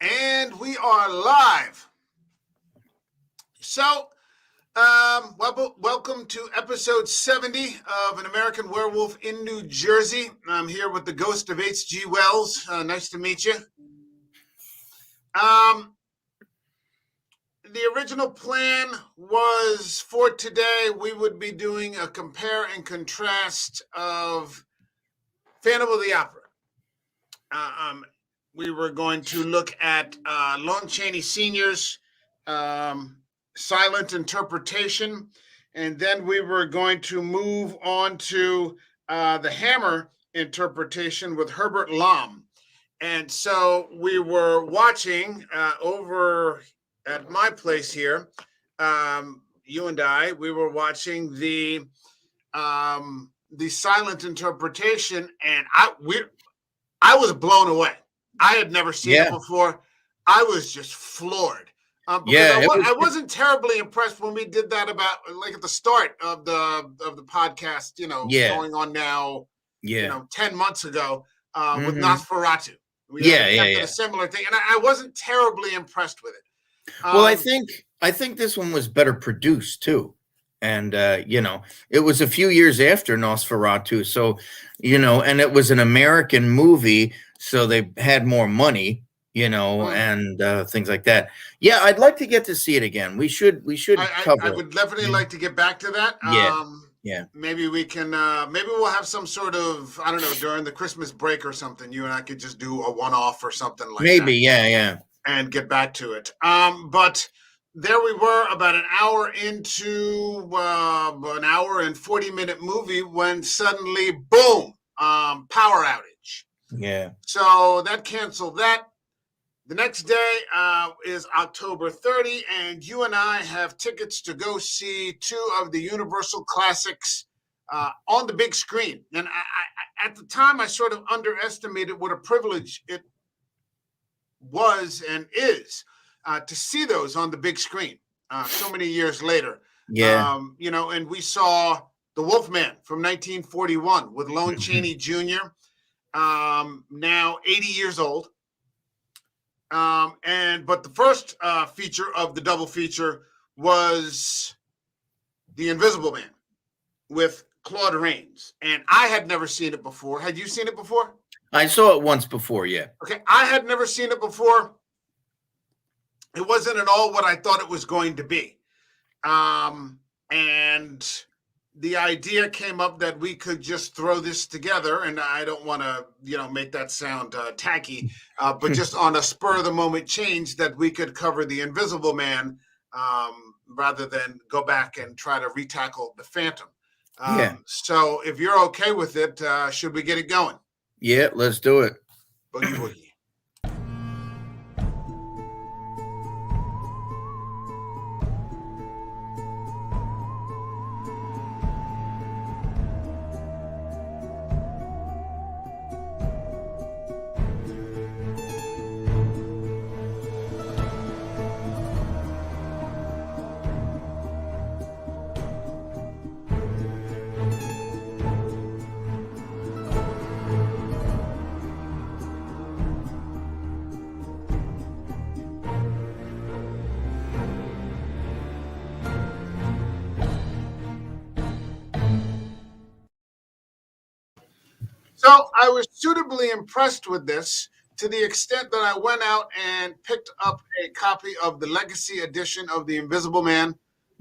And we are live. So, welcome to episode 70 of An American Werewolf in New Jersey. I'm here with the ghost of H.G. Wells. Nice to meet you. The original plan was for today, we would be doing a compare and contrast of Phantom of the Opera. We were going to look at Lon Chaney Sr.'s silent interpretation, and then we were going to move on to the Hammer interpretation with Herbert Lom. And so we were watching over at my place here, you and I, we were watching the silent interpretation, and I was blown away. I had never seen it before. I was just floored. I wasn't terribly impressed when we did that about like at the start of the podcast, going on now, 10 months ago with Nosferatu. We a similar thing, and I wasn't terribly impressed with it. Well, I think this one was better produced too. And, it was a few years after Nosferatu. So, and it was an American movie. So they had more money, and things like that. Yeah, I'd like to get to see it again. We should cover it. I would definitely like to get back to that. Yeah. Maybe we can, maybe we'll have some sort of, I don't know, during the Christmas break or something. You and I could just do a one-off or something like that. Maybe, yeah. And get back to it. But there we were about an hour into an hour and 40-minute movie when suddenly, boom, power outage. Yeah. So that canceled that. The next day is October 30, and you and I have tickets to go see two of the Universal classics on the big screen. And I at the time, I sort of underestimated what a privilege it was and is to see those on the big screen so many years later. Yeah. And we saw The Wolfman from 1941 with Lon Chaney Jr., now 80 years old. But the first feature of the double feature was The Invisible Man with Claude Reigns. And I had never seen it before. Had you seen it before? I saw it once before, yeah. Okay, I had never seen it before. It wasn't at all what I thought it was going to be. And the idea came up that we could just throw this together, and I don't want to, make that sound tacky, but just on a spur-of-the-moment change that we could cover The Invisible Man rather than go back and try to retackle The Phantom. So if you're okay with it, should we get it going? Yeah, let's do it. Boogie woogie. So I was suitably impressed with this to the extent that I went out and picked up a copy of the Legacy edition of The Invisible Man.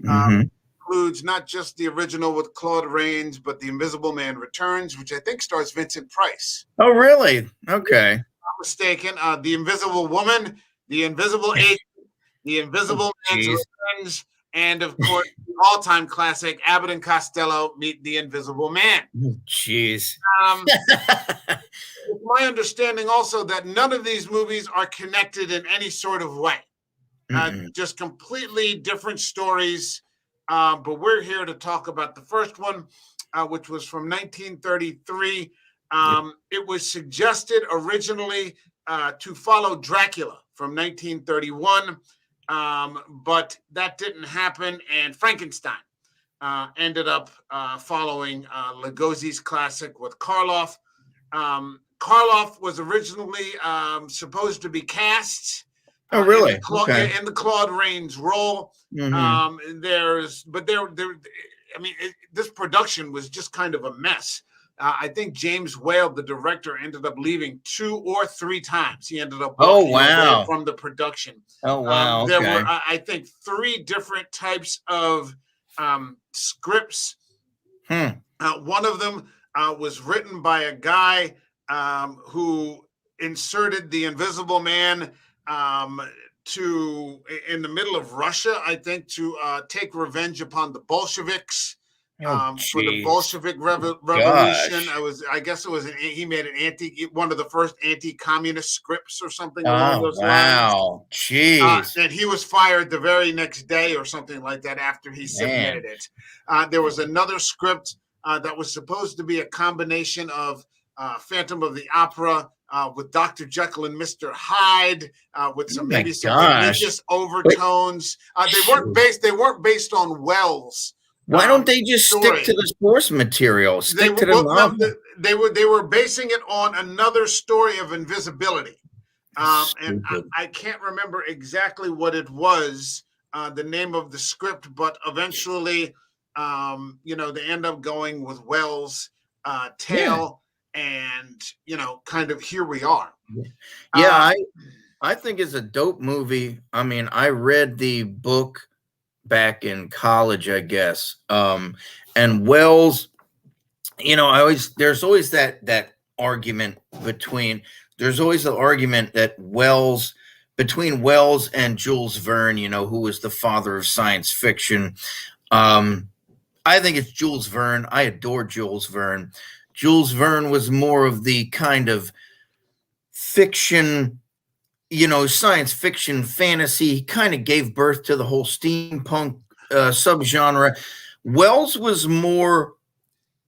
Includes not just the original with Claude Reigns, but The Invisible Man Returns, which I think stars Vincent Price. Oh, really? Okay. If I'm not mistaken. The Invisible Woman, The Invisible Agent, The Invisible Man's Returns, and of course, the all-time classic, Abbott and Costello Meet the Invisible Man. Jeez. It's my understanding also that none of these movies are connected in any sort of way. Just completely different stories. But we're here to talk about the first one, which was from 1933. It was suggested originally to follow Dracula from 1931. But that didn't happen, and Frankenstein ended up following Lugosi's classic with Karloff. Karloff was originally supposed to be cast Oh, In really? the Okay. in the Claude Reigns role. Mm-hmm. I mean, this production was just kind of a mess. I think James Whale, the director, ended up leaving 2 or 3 times. He ended up Oh, walking away wow. from the production. Oh, wow. There were, Okay. I think, 3 different types of scripts. Hmm. One of them was written by a guy who inserted the Invisible Man um, to in the middle of Russia, I think, to take revenge upon the Bolsheviks. Oh, For the jeez. Bolshevik revolution, Gosh. I guess it was he made one of the first anti-communist scripts or something along Oh, those lines. wow. Jeez. And he was fired the very next day or something like that after he submitted Man. it. There was another script that was supposed to be a combination of Phantom of the Opera with Dr. Jekyll and Mr. Hyde, with Oh, maybe my some gosh. religious But overtones. shoot. They weren't based on Wells' Why don't they just stick to story. the source material? They Stick were to the well, no, novel. they were basing it on another story of invisibility. And Stupid. I can't remember exactly what it was, the name of the script, but eventually, they end up going with Wells' Yeah. tale, and kind of here we are. Yeah, Uh, I think it's a dope movie. I mean, I read the book back in college, I guess. And Wells, there's always that argument between there's always the argument that Wells between Wells and Jules Verne, who was the father of science fiction. Um, I think it's Jules Verne. I adore Jules Verne. Jules Verne was more of the kind of fiction, science fiction, fantasy. He kind of gave birth to the whole steampunk subgenre. Wells was more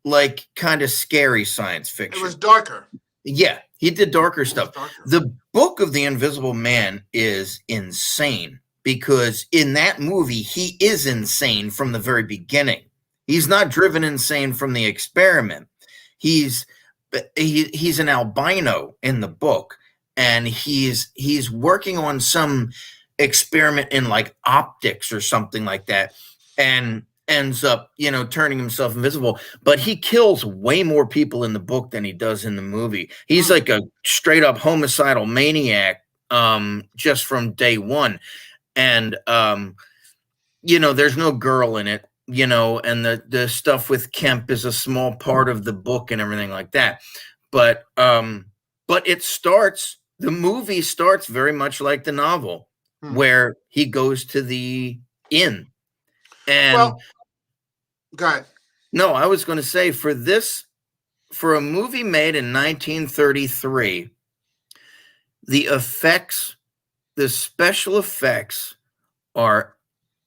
like kind of scary science it was fiction. darker. Yeah, he did darker It was stuff. darker. The book of the Invisible Man is insane because in that movie, he is insane from the very beginning. He's not driven insane from the experiment. He's he's an albino in the book, and he's working on some experiment in like optics or something like that, and ends up turning himself invisible, but he kills way more people in the book than he does in the movie. He's like a straight up homicidal maniac, just from day one. And there's no girl in it, and the stuff with Kemp is a small part of the book and everything like that. But the movie starts very much like the novel, where he goes to the inn. And Well, go ahead. no, I was going to say for a movie made in 1933, the special effects are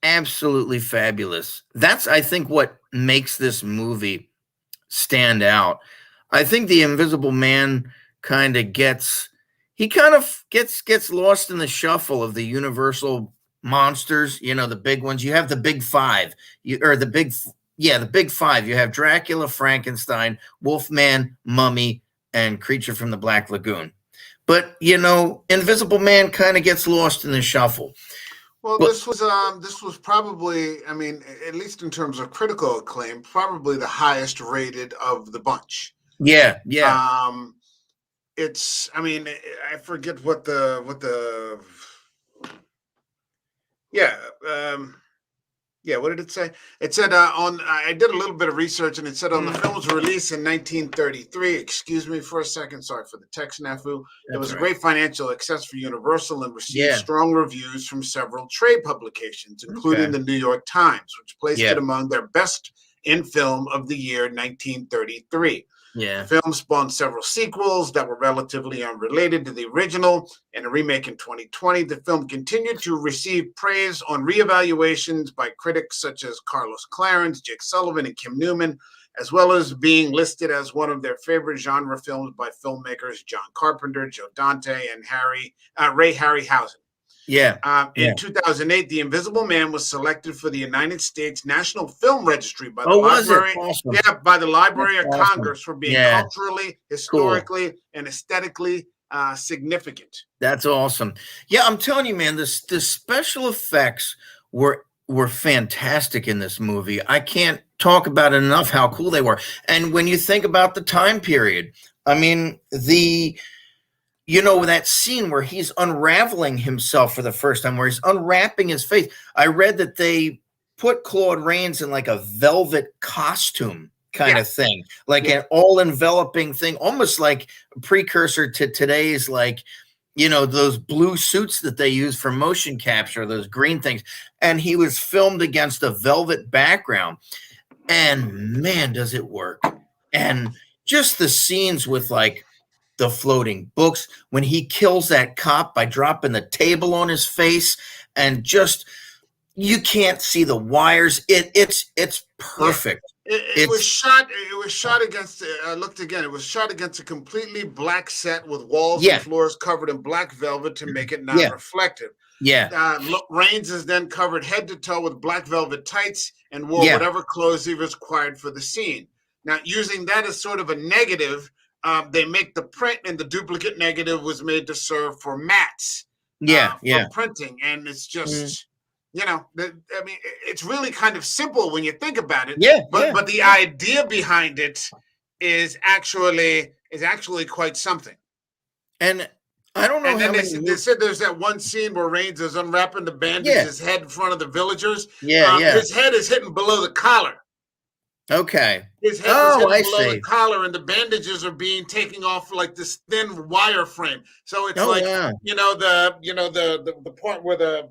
absolutely fabulous. That's, I think, what makes this movie stand out. I think the Invisible Man kind of gets lost in the shuffle of the Universal monsters, the big ones. You have the big five, the big five. You have Dracula, Frankenstein, Wolfman, Mummy, and Creature from the Black Lagoon. But Invisible Man kind of gets lost in the shuffle. Well, But this was probably, I mean, at least in terms of critical acclaim, probably the highest rated of the bunch. yeah, I mean, I forget yeah, what did it say? It said I did a little bit of research, and it said on the film's release in 1933. Excuse me for a second. Sorry for the tech snafu. It was a great financial success for Universal and received strong reviews from several trade publications, including the New York Times, which placed it among their best in film of the year 1933. Yeah. The film spawned several sequels that were relatively unrelated to the original. In a remake in 2020, the film continued to receive praise on reevaluations by critics such as Carlos Clarence, Jake Sullivan, and Kim Newman, as well as being listed as one of their favorite genre films by filmmakers John Carpenter, Joe Dante, and Ray Harryhausen. In 2008, The Invisible Man was selected for the United States National Film Registry by the Library. Awesome. Yeah, by the Library of Congress for being culturally, historically, and aesthetically significant. That's awesome. Yeah, I'm telling you, man, the special effects were fantastic in this movie. I can't talk about it enough how cool they were. And when you think about the time period, I mean, that scene where he's unraveling himself for the first time, where he's unwrapping his face. I read that they put Claude Rains in like a velvet costume kind of thing, like an all enveloping thing, almost like a precursor to today's, like, those blue suits that they use for motion capture, those green things. And he was filmed against a velvet background. And man, does it work. And just the scenes with like the floating books, when he kills that cop by dropping the table on his face, and just, you can't see the wires. It's perfect. It was shot. It was shot against. I looked again. It was shot against a completely black set with walls and floors covered in black velvet to make it non-reflective. Reigns is then covered head to toe with black velvet tights and wore whatever clothes he was required for the scene. Now, using that as sort of a negative, they make the print, and the duplicate negative was made to serve for mats. For printing, and it's just. I mean, it's really kind of simple when you think about it. But the idea behind it is actually quite something. And I don't know. And then they said there's that one scene where Reigns is unwrapping the bandage head in front of the villagers. His head is hitting below the collar. Okay. His head is hitting below the collar, and the bandages are being taken off like this thin wire frame. So it's the part where the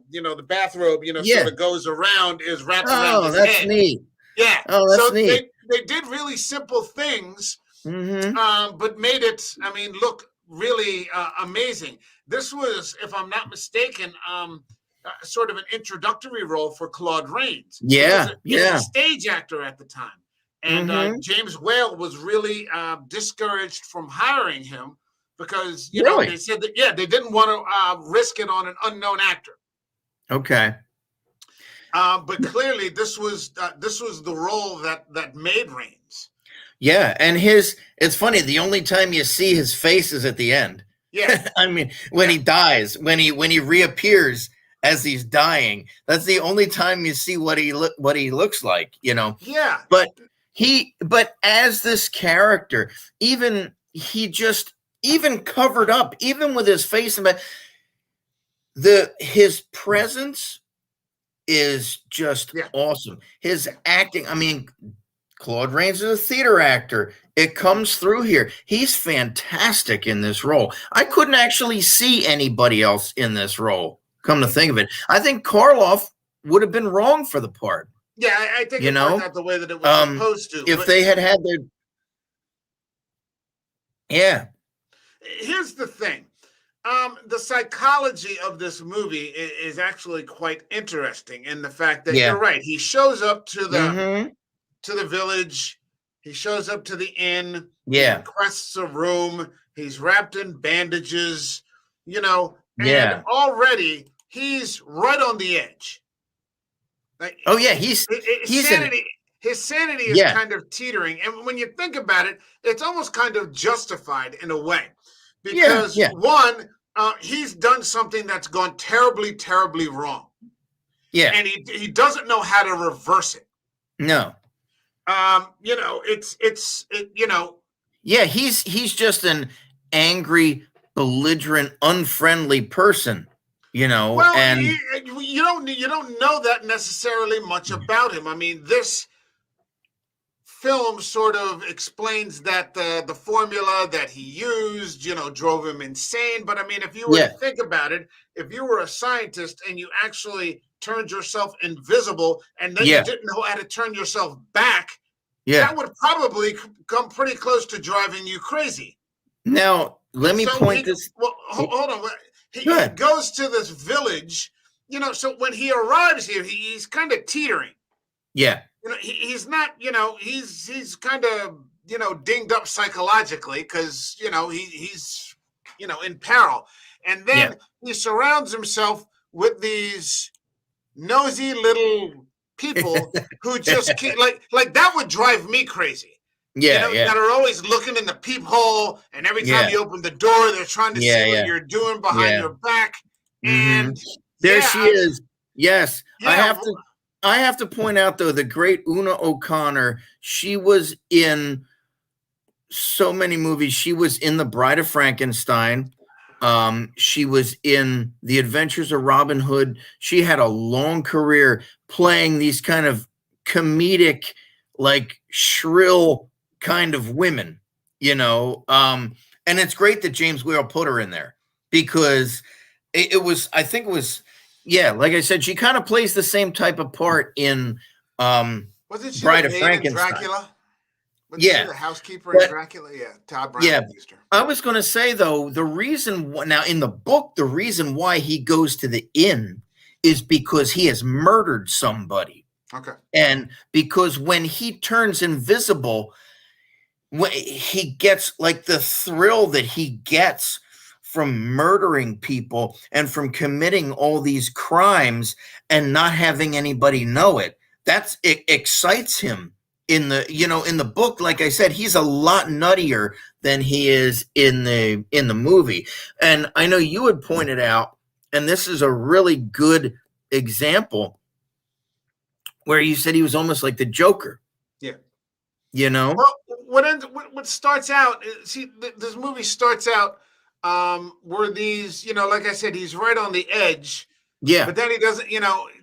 bathrobe sort of goes around is wrapped around his head. That's neat. Yeah. Oh, that's neat. They did really simple things, but made it, look really amazing. This was, if I'm not mistaken, sort of an introductory role for Claude Reigns. He was a stage actor at the time. And James Whale was really discouraged from hiring him because, they said that, they didn't want to risk it on an unknown actor. Okay. But clearly this was the role that made Reigns. Yeah. And it's funny. The only time you see his face is at the end. Yeah. I mean, when he dies, when he reappears as he's dying, that's the only time you see what he looks like, Yeah. But as this character, even covered up, even with his face, his presence is just awesome. His acting, Claude Rains is a theater actor. It comes through here. He's fantastic in this role. I couldn't actually see anybody else in this role, come to think of it. I think Karloff would have been wrong for the part. Yeah, I think it worked out the way that it was supposed to. If they had their... Yeah. Here's the thing. The psychology of this movie is actually quite interesting in the fact that you're right. He shows up to the village. He shows up to the inn. He requests a room. He's wrapped in bandages, and already he's right on the edge. Like, his sanity is kind of teetering, and when you think about it, it's almost kind of justified in a way, because one, he's done something that's gone terribly, terribly wrong, and he doesn't know how to reverse it. No, he's just an angry, belligerent, unfriendly person. Well, and you don't know that necessarily much about him. This film sort of explains that the formula that he used, drove him insane. But if you were to think about it, if you were a scientist and you actually turned yourself invisible and then you didn't know how to turn yourself back, that would probably come pretty close to driving you crazy. Now, let me point this. Well, hold on. He goes to this village, so when he arrives here, he's kind of teetering. Yeah. He's not, he's kind of, dinged up psychologically because, he's, in peril. And then he surrounds himself with these nosy little people who just keep, like that would drive me crazy. Yeah, yeah, that are always looking in the peephole, and every time yeah, you open the door, they're trying to yeah, see what yeah, you're doing behind yeah. your back. Hmm. And There yeah, she is. Yes, yeah, I have to point out though the great Una O'Connor. She was in so many movies. She was in The Bride of Frankenstein. She was in The Adventures of Robin Hood. She had a long career playing these kind of comedic, like shrill kind of women, you know. And it's great that James Whale put her in there because it was, I think it was, yeah, like I said, she kind of plays the same type of part in wasn't she the Bride of maid in Frankenstein. Dracula? Wasn't she Yeah, the housekeeper in but Dracula? Yeah, Todd yeah, Browning used her. I was going to say though, the reason now in the book, the reason why he goes to the inn is because he has murdered somebody, Okay. and because when he turns invisible, when he gets like the thrill that he gets from murdering people and from committing all these crimes and not having anybody know it, it excites him. In the, in the book, like I said, he's a lot nuttier than he is in the movie. And I know you had pointed out, and this is a really good example, where you said he was almost like the Joker. Yeah. You know? Well, what starts out? See, this movie starts out where these, like I said, he's right on the edge. Yeah. But then he doesn't.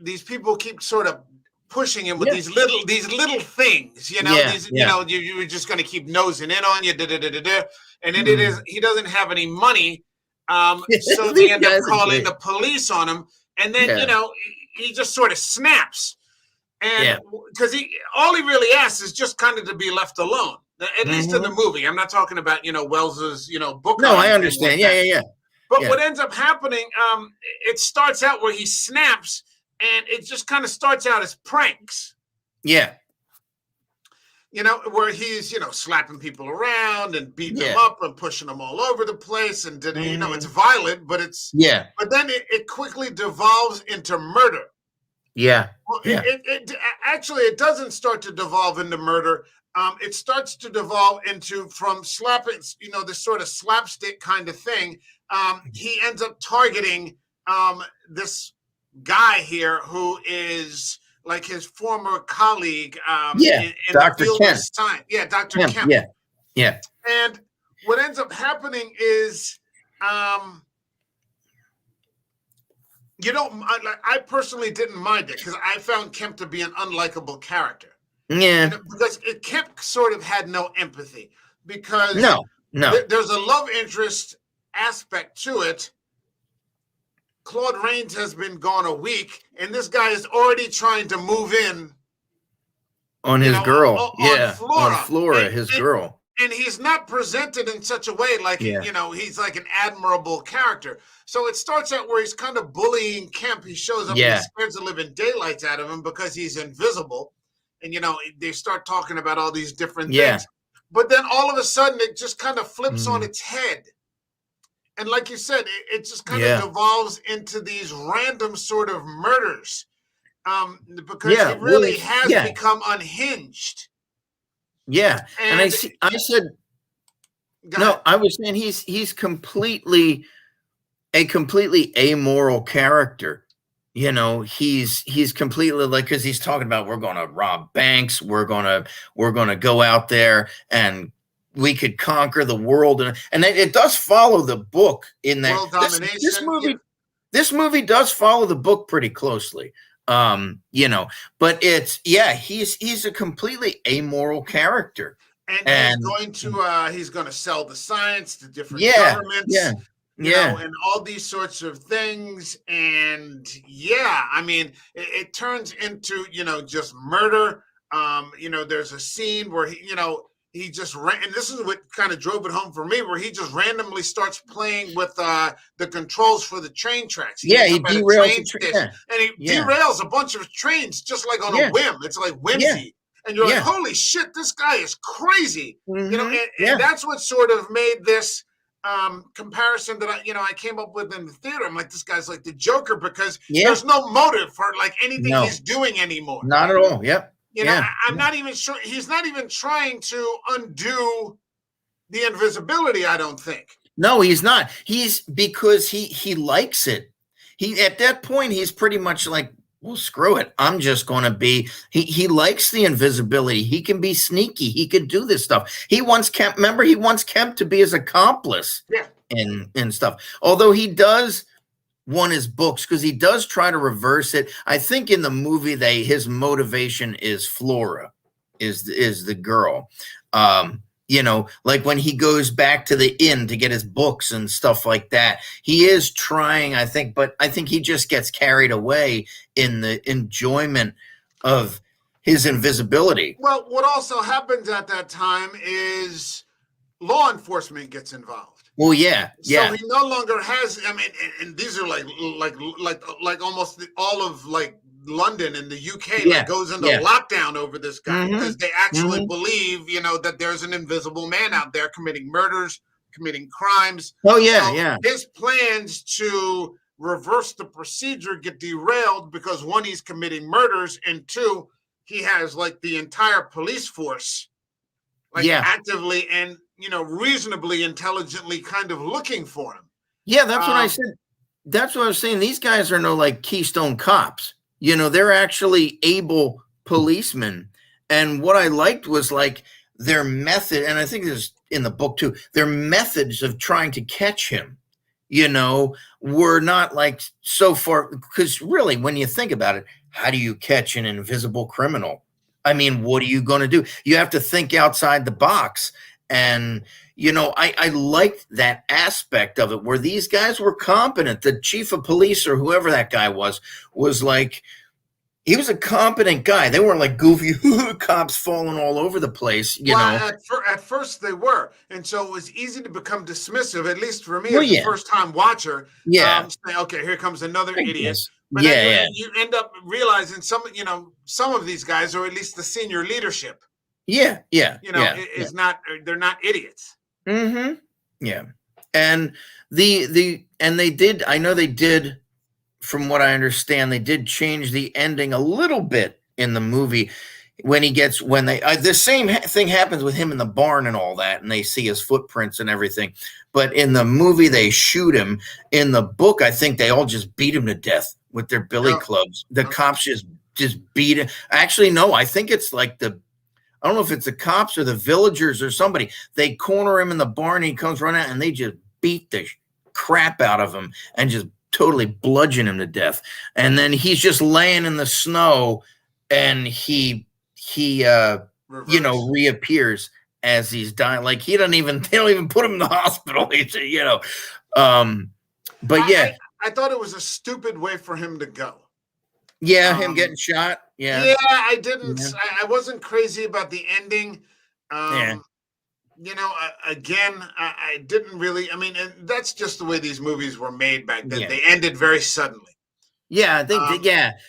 These people keep sort of pushing him with Yeah. these little things. Yeah, These. yeah. You're just going to keep nosing in on you. And then Mm. he doesn't have any money. So they These end up guys are calling great. the police on him, and then Yeah. he just sort of snaps. And Yeah. because all he really asks is just kind of to be left alone, at least in the Mhm. movie. I'm not talking about Wells's book. No, I Like understand. Yeah, yeah, yeah. but Yeah. what ends up happening, it starts out where he snaps, and it just kind of starts out as pranks. Yeah. Where he's slapping people around and beating them Yeah. up and pushing them all over the place, and it's Mhm. violent, but Yeah. but then it quickly devolves into murder. Yeah. Well, Yeah. actually, it doesn't start to devolve into murder. It starts to devolve into, from slapping, this sort of slapstick kind of thing. He ends up targeting this guy here who is like his former colleague Yeah. in the Dr. field Kemp. of science. Yeah, Dr. Kemp. Kemp. Yeah. Yeah. And what ends up happening is, I personally didn't mind it because I found Kemp to be an unlikable character. Yeah. Because Kemp sort of had no empathy, because No. there's a love interest aspect to it. Claude Reigns has been gone a week, and this guy is already trying to move in On his girl. on Flora. On Flora, his girl. And he's not presented in such a way like, he's like an admirable character. So it starts out where he's kind of bullying Kemp. He shows up and he scares the living daylights out of him because he's invisible. And, they start talking about all these different things. But then all of a sudden, it just kind of flips on its head. And like you said, it just kind of devolves into these random sort of murders, because he really has become unhinged. Yeah. And I said, no, I was saying he's completely amoral character. He's completely like, because he's talking about, we're going to rob banks, we're going to go out there and we could conquer the world, and it does follow the book in that world domination. This movie does follow the book pretty closely. But he's a completely amoral character, and he's going to sell the science to different governments. And all these sorts of things. And it turns into, just murder. There's a scene where he just ran, and this is what kind of drove it home for me, where he just randomly starts playing with the controls for the train tracks. He derails and he derails a bunch of trains just like on a whim. It's like whimsy. And you're like, holy shit, this guy is crazy. Mm-hmm. And that's what sort of made this comparison that I came up with in the theater. I'm like, this guy's like the Joker, because there's no motive for like anything he's doing anymore. Not at all. Yep. You know, I'm not even sure he's not even trying to undo the invisibility, I don't think. No, he's not. He's because he likes it. He at that point he's pretty much like, well, screw it. I'm just going to be. He likes the invisibility. He can be sneaky. He could do this stuff. He wants Kemp. Remember, he wants Kemp to be his accomplice. Yeah. In stuff. Although he does want his books because he does try to reverse it. I think in the movie his motivation is Flora, is the girl. You know, like when he goes back to the inn to get his books and stuff like that, he is trying, I think, but I think he just gets carried away in the enjoyment of his invisibility. Well, what also happens at that time is law enforcement gets involved. Well, yeah. So he no longer has. I mean, and these are like almost all of like London and the UK like goes into lockdown over this guy because they actually believe, you know, that there's an invisible man out there committing murders, committing crimes. Oh yeah, His plans to reverse the procedure get derailed because one, he's committing murders, and two, he has like the entire police force, like actively and, you know, reasonably intelligently kind of looking for him. Yeah, that's what I said. That's what I was saying. These guys are no like Keystone Cops. You know, they're actually able policemen. And what I liked was like their method, and I think this is in the book too, their methods of trying to catch him, you know, were not like so far, because really, when you think about it, how do you catch an invisible criminal? I mean, what are you going to do? You have to think outside the box. And, you know, I liked that aspect of it where these guys were competent. The chief of police or whoever that guy was like, he was a competent guy. They weren't like goofy cops falling all over the place, you know. At first they were. And so it was easy to become dismissive, at least for me as a first-time watcher. Yeah. Saying, okay, here comes another idiot. But you end up realizing some of these guys, or at least the senior leadership. Yeah. Not, they're not idiots. Mm-hmm. Yeah. And they did, I know they did, from what I understand, they did change the ending a little bit in the movie the same thing happens with him in the barn and all that, and they see his footprints and everything. But in the movie, they shoot him. In the book, I think they all just beat him to death with their billy clubs. The cops just beat him. Actually, no, I think it's like I don't know if it's the cops or the villagers or somebody. They corner him in the barn, and he comes running out, and they just beat the crap out of him and just totally bludgeon him to death. And then he's just laying in the snow, and he reappears as he's dying. Like they don't even put him in the hospital. I thought it was a stupid way for him to go. Yeah, him getting shot. Yeah, I didn't. Yeah. I wasn't crazy about the ending. You know, again, I didn't really. I mean, and that's just the way these movies were made back then. Yeah. They ended very suddenly. Yeah, I think.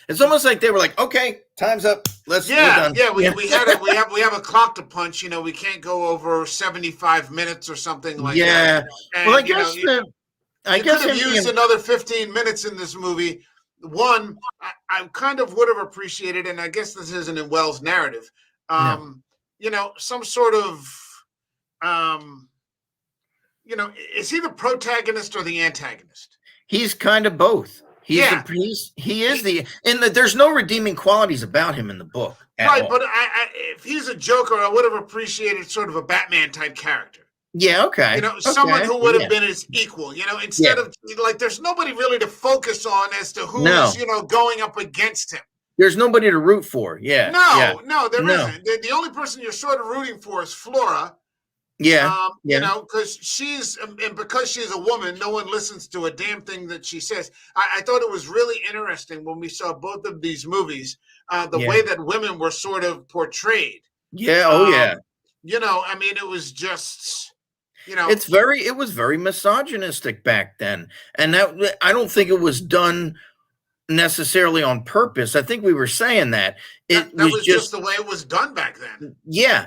It's almost like they were like, "Okay, time's up. We're done." Yeah, we have a clock to punch. You know, we can't go over 75 minutes or something like that. Yeah. Well, I guess I could have used another 15 minutes in this movie. One, I kind of would have appreciated, and I guess this isn't in Wells' narrative. You know, some sort of. Is he the protagonist or the antagonist? He's kind of both. There's no redeeming qualities about him in the book. Right, but if he's a Joker, I would have appreciated sort of a Batman type character. Yeah, okay. You know, someone who would have been his equal, you know, instead of like there's nobody really to focus on as to who is, going up against him. There's nobody to root for. Yeah. No, there isn't. The only person you're sort of rooting for is Flora. Yeah. You know, because she's a woman, no one listens to a damn thing that she says. I thought it was really interesting when we saw both of these movies, the way that women were sort of portrayed. Yeah. You know, I mean, it was just, it was very misogynistic back then. And that, I don't think it was done necessarily on purpose. I think we were saying that that was just the way it was done back then. Yeah.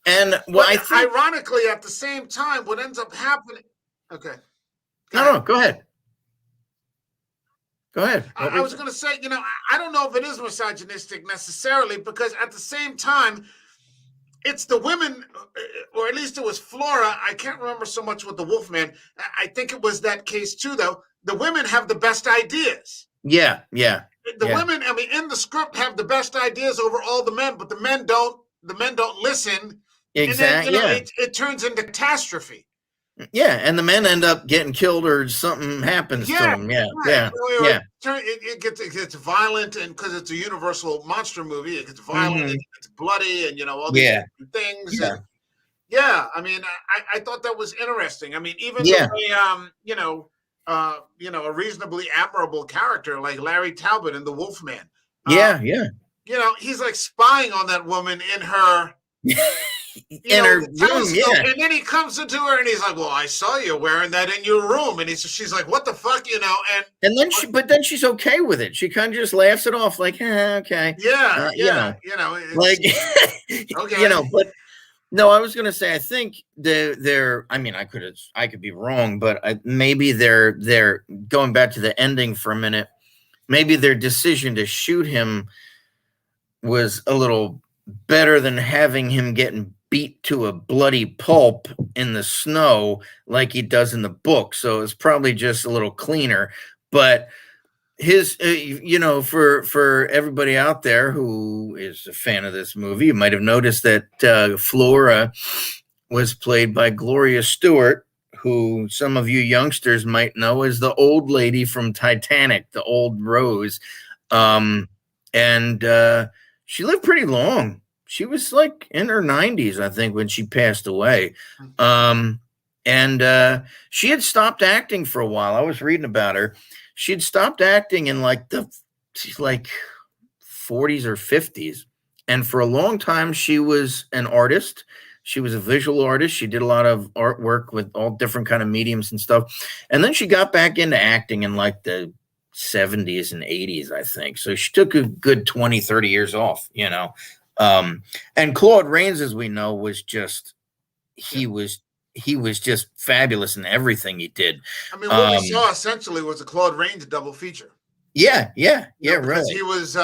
And ironically, at the same time, what ends up happening? Okay. Go ahead. Go ahead. I was going to say, I don't know if it is misogynistic necessarily, because at the same time, it's the women, or at least it was Flora. I can't remember so much with the Wolfman. I think it was that case too, though. The women have the best ideas. Yeah. The women, I mean, in the script have the best ideas over all the men, but the men don't listen. Exactly. And then, it turns into catastrophe. Yeah, and the men end up getting killed or something happens to them. Yeah. It gets violent, and because it's a Universal monster movie, it gets violent, it gets bloody, and all these different things. Yeah. And I mean, I thought that was interesting. I mean, even the way, a reasonably admirable character like Larry Talbot in The Wolfman. He's like spying on that woman in her. In her room, and then he comes into her and he's like, "Well, I saw you wearing that in your room," and she's like, "What the fuck," and then she's okay with it. She kind of just laughs it off, like, okay, like, okay, but no, I was gonna say, I think they're. I mean, I could be wrong, but maybe they're going back to the ending for a minute. Maybe their decision to shoot him was a little better than having him getting beat to a bloody pulp in the snow like he does in the book. So it's probably just a little cleaner. But his, for everybody out there who is a fan of this movie, you might have noticed that Flora was played by Gloria Stewart, who some of you youngsters might know as the old lady from Titanic, the old Rose. And she lived pretty long. She was like in her 90s, I think, when she passed away. And she had stopped acting for a while. I was reading about her. She had stopped acting in like 40s or 50s. And for a long time, she was an artist. She was a visual artist. She did a lot of artwork with all different kind of mediums and stuff. And then she got back into acting in like the 70s and 80s, I think. So she took a good 20, 30 years off, and Claude Reigns, as we know, was just he was just fabulous in everything he did. I mean, what we saw essentially was a Claude Reigns double feature. Really. He was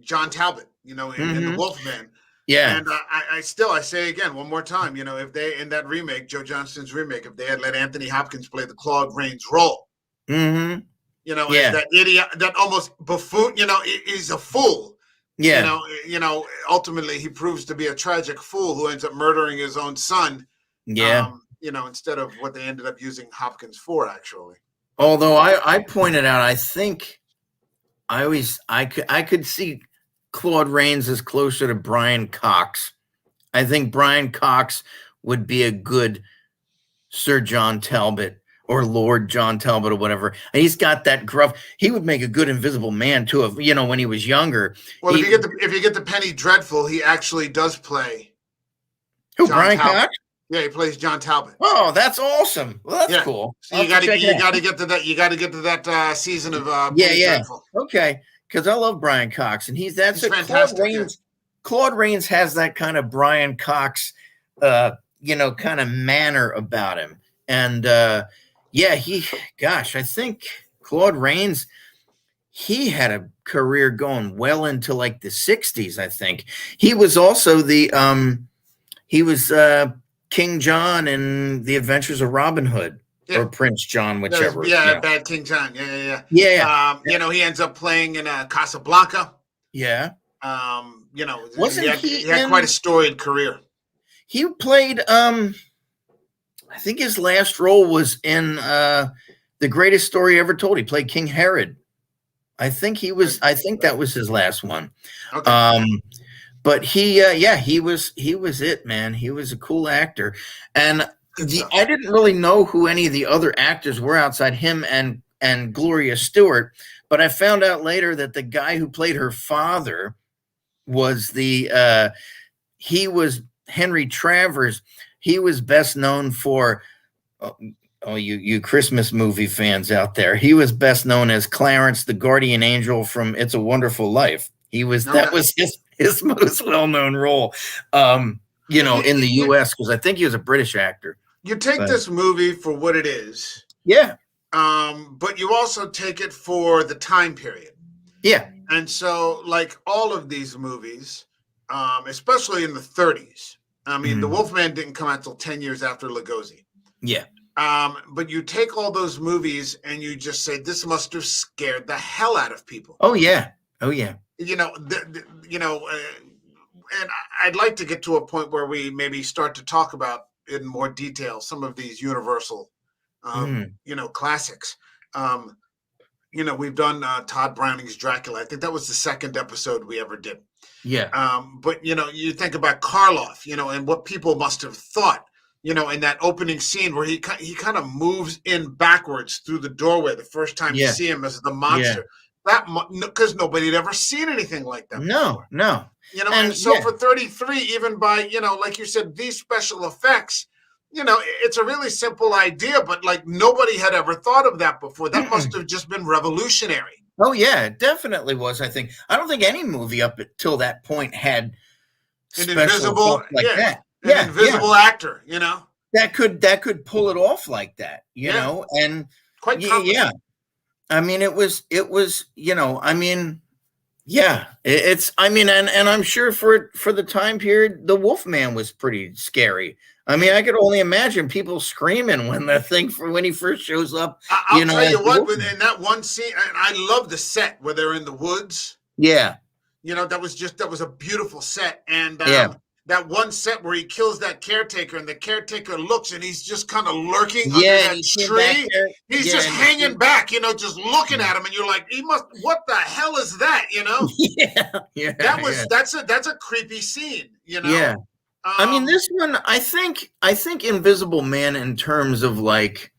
John Talbot, in The Wolfman. Yeah. And I say again one more time, if they, in that remake, Joe Johnston's remake, if they had let Anthony Hopkins play the Claude Reigns role, as that idiot, that almost buffoon, he's a fool. Yeah. Ultimately he proves to be a tragic fool who ends up murdering his own son. Yeah. Instead of what they ended up using Hopkins for, actually. Although I pointed out, I think I could see Claude Reigns as closer to Brian Cox. I think Brian Cox would be a good Sir John Talbot or Lord John Talbot or whatever. And he's got that gruff. He would make a good Invisible Man too, when he was younger. Well, if you get the Penny Dreadful, he actually does play. Who, Brian Cox? Yeah, he plays John Talbot. Oh, that's awesome. Well, that's cool. So you got to get to that. You got to get to that season of Penny Dreadful. Okay, because I love Brian Cox, and he's fantastic. Claude Reigns has that kind of Brian Cox, kind of manner about him, and I think Claude Reigns, he had a career going well into like the 60s. I think he was also King John in The Adventures of Robin Hood, or Prince John, whichever. Bad King John. Yeah. He ends up playing in Casablanca. Yeah. Wasn't he had quite a storied career. He played, I think his last role was in The Greatest Story Ever Told. He played King Herod. I think that was his last one. Okay. But he was it, man. He was a cool actor. And I didn't really know who any of the other actors were outside him and Gloria Stewart, but I found out later that the guy who played her father was he was Henry Travers. He was best known for you Christmas movie fans out there. He was best known as Clarence, the guardian angel from It's a Wonderful Life. That was his most well-known role, in the U.S., because I think he was a British actor. You take this movie for what it is. Yeah. but you also take it for the time period. Yeah. And so, like all of these movies, especially in the 30s, I mean, The Wolfman didn't come out till 10 years after Lugosi. Yeah. But you take all those movies and you just say, this must have scared the hell out of people. Oh, yeah. Oh, yeah. You know, and I'd like to get to a point where we maybe start to talk about in more detail some of these universal, classics. We've done Todd Browning's Dracula. I think that was the second episode we ever did. Yeah. But you think about Karloff, and what people must have thought, in that opening scene where he kind of moves in backwards through the doorway the first time you see him as the monster. That because nobody had ever seen anything like that before. No. And so for 33, even by, like you said, these special effects, it's a really simple idea, but like nobody had ever thought of that before. That must have just been revolutionary. Oh, yeah, it definitely was, I think. I don't think any movie up until that point had an invisible that. An invisible actor, That could pull it off like that, know, and quite yeah. I mean, it was, and I'm sure for the time period, the Wolfman was pretty scary. I mean, I could only imagine people screaming when he first shows up. I'll tell you what, in that one scene, and I love the set where they're in the woods. Yeah. That was a beautiful set. And that one set where he kills that caretaker and the caretaker looks and he's just kind of lurking under that tree. He's just hanging back, just looking at him. And you're like, what the hell is that? That's a creepy scene, Yeah. I mean, this one, I think Invisible Man in terms of like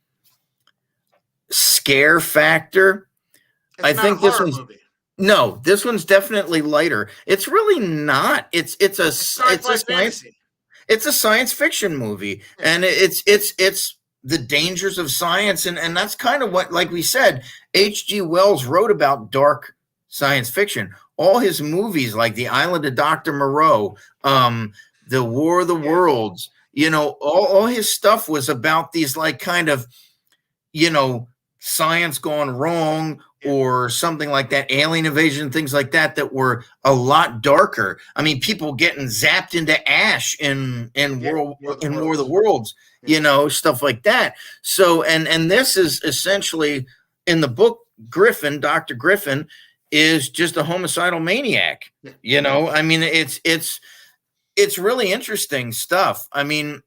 scare factor. I think this one's movie. No, this one's definitely lighter. It's really not. It's a science fiction movie, and it's the dangers of science, and that's kind of what, like we said, H.G. Wells wrote about dark science fiction. All his movies, like The Island of Dr. Moreau, The War of the Worlds, all his stuff was about these like kind of, science gone wrong or something like that, alien invasion, things like that were a lot darker. I mean, people getting zapped into ash in War of the Worlds, stuff like that. So, and this is essentially in the book, Dr. Griffin is just a homicidal maniac. I mean, it's really interesting stuff. I mean,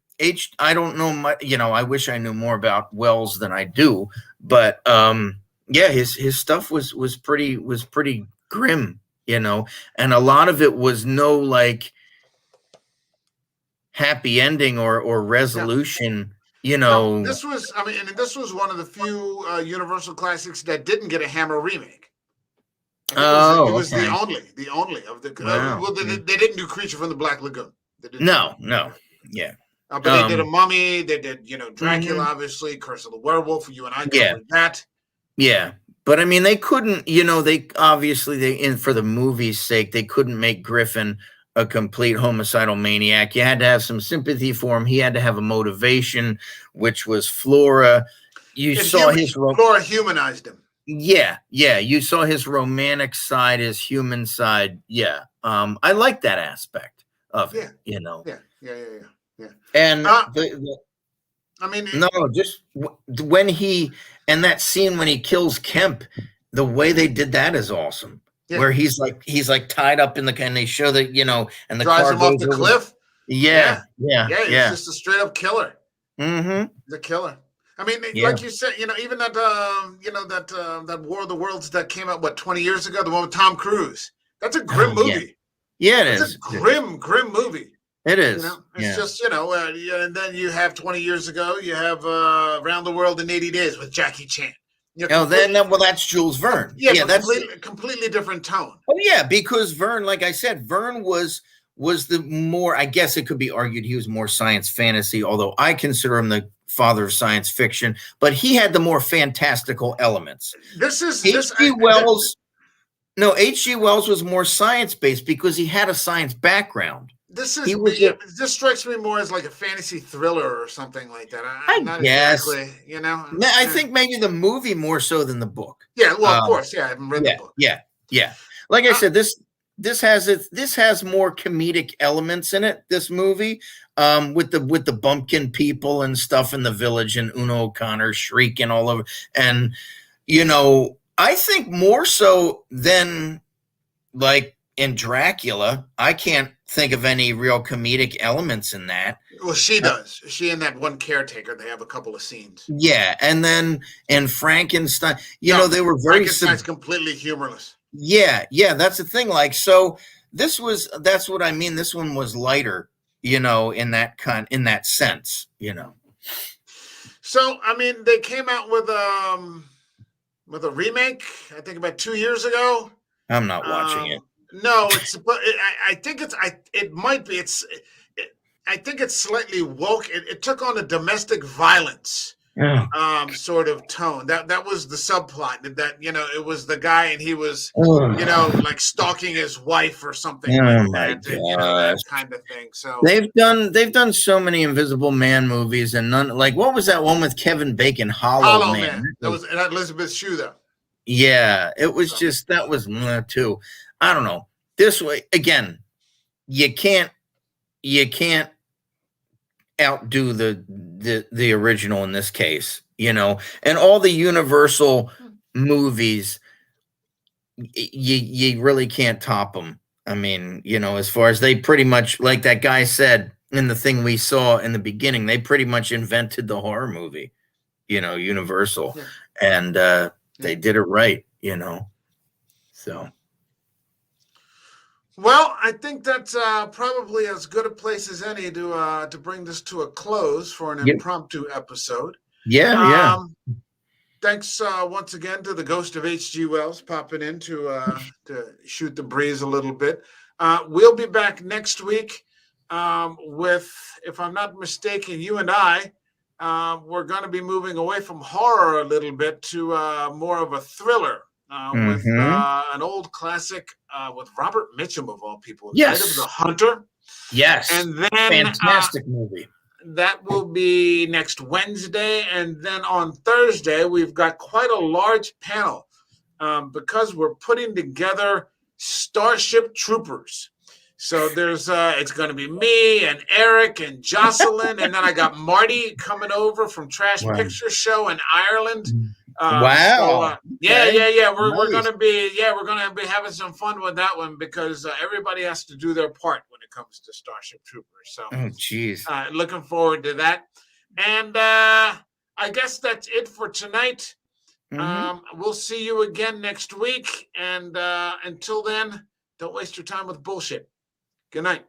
I don't know much, I wish I knew more about Wells than I do, but his stuff was pretty grim, and a lot of it was no like happy ending or resolution, No, this was one of the few Universal classics that didn't get a Hammer remake. It was the only of the. Wow. They didn't do Creature from the Black Lagoon. No. Yeah. But they did a Mummy. They did, Dracula, obviously, Curse of the Werewolf. You and I covered that. Yeah, but I mean, they couldn't. They obviously for the movie's sake, they couldn't make Griffin a complete homicidal maniac. You had to have some sympathy for him. He had to have a motivation, which was Flora. Flora humanized him. Yeah. You saw his romantic side, his human side. Yeah, I like that aspect of it. Yeah. And just when that scene when he kills Kemp, the way they did that is awesome. Yeah. Where he's like tied up in and they show that, and the drives car him off the cliff. Yeah. He's just a straight up killer. Mm-hmm. The killer. I mean, like you said, even that that War of the Worlds that came out 20 years ago, the one with Tom Cruise. That's a grim movie. Yeah, it is. It's a grim movie. It is. It's just, and then you have 20 years ago, you have Around the World in 80 Days with Jackie Chan. That's Jules Verne. Yeah, that's completely different tone. Oh, yeah, because Verne, like I said, Verne was the more, I guess it could be argued he was more science fantasy, although I consider him the father of science fiction, but he had the more fantastical elements. H.G. Wells was more science-based because he had a science background. This He is was yeah, this strikes me more as like a fantasy thriller or something like that. I Not guess. exactly, you know. I think maybe the movie more so than the book. Yeah, well, of Um, course, yeah, I haven't read the yeah, book. yeah. Like I Uh, said, this has more comedic elements in it. This movie, with the bumpkin people and stuff in the village and Una O'Connor shrieking all over, and I think more so than like in Dracula. I can't think of any real comedic elements in that. well, she Uh, does. She and that one caretaker, they have a couple of scenes. Yeah, and then in Frankenstein, No, they were very Frankenstein's completely humorless. yeah, that's the thing. Like, so that's what I mean. This one was lighter, in that sense. So, I mean, they came out with a remake. I think about 2 years ago. I'm not watching it. No, I think it might be. I think it's slightly woke. It took on a domestic violence Oh, sort of tone. That was the subplot. That it was the guy and he was oh, like stalking his wife or something like oh my that, and that gosh. kind of thing. So They've done so many Invisible Man movies, and none, like, what was that one with Kevin Bacon, Hollow Hollow Man? Man. That was Elizabeth Shue though. Yeah, it was So. just that was too. I don't know. This way again, you can't outdo the original in this case, and all the Universal movies, you really can't top them. I mean, as far as they pretty much, like that guy said in the thing we saw in the beginning, they pretty much invented the horror movie, Universal, Yeah. and they did it right, so. Well, I think that's probably as good a place as any to bring this to a close for an Yep. impromptu episode. Yeah. Thanks once again to the ghost of H.G. Wells popping in to shoot the breeze a little bit. We'll be back next week with, if I'm not mistaken, you and I, we're going to be moving away from horror a little bit to more of a thriller. With an old classic with Robert Mitchum, of all people, Yes. Night of the Hunter. Yes. And then Fantastic movie. that will be next Wednesday. And then on Thursday, we've got quite a large panel because we're putting together Starship Troopers. So there's it's going to be me and Eric and Jocelyn, and then I got Marty coming over from Trash Picture Show in Ireland. Wow. Yeah. We're Nice. gonna be having some fun with that one because everybody has to do their part when it comes to Starship Troopers. So, jeez. Looking forward to that. And I guess that's it for tonight. We'll see you again next week. And until then, don't waste your time with bullshit. Good night.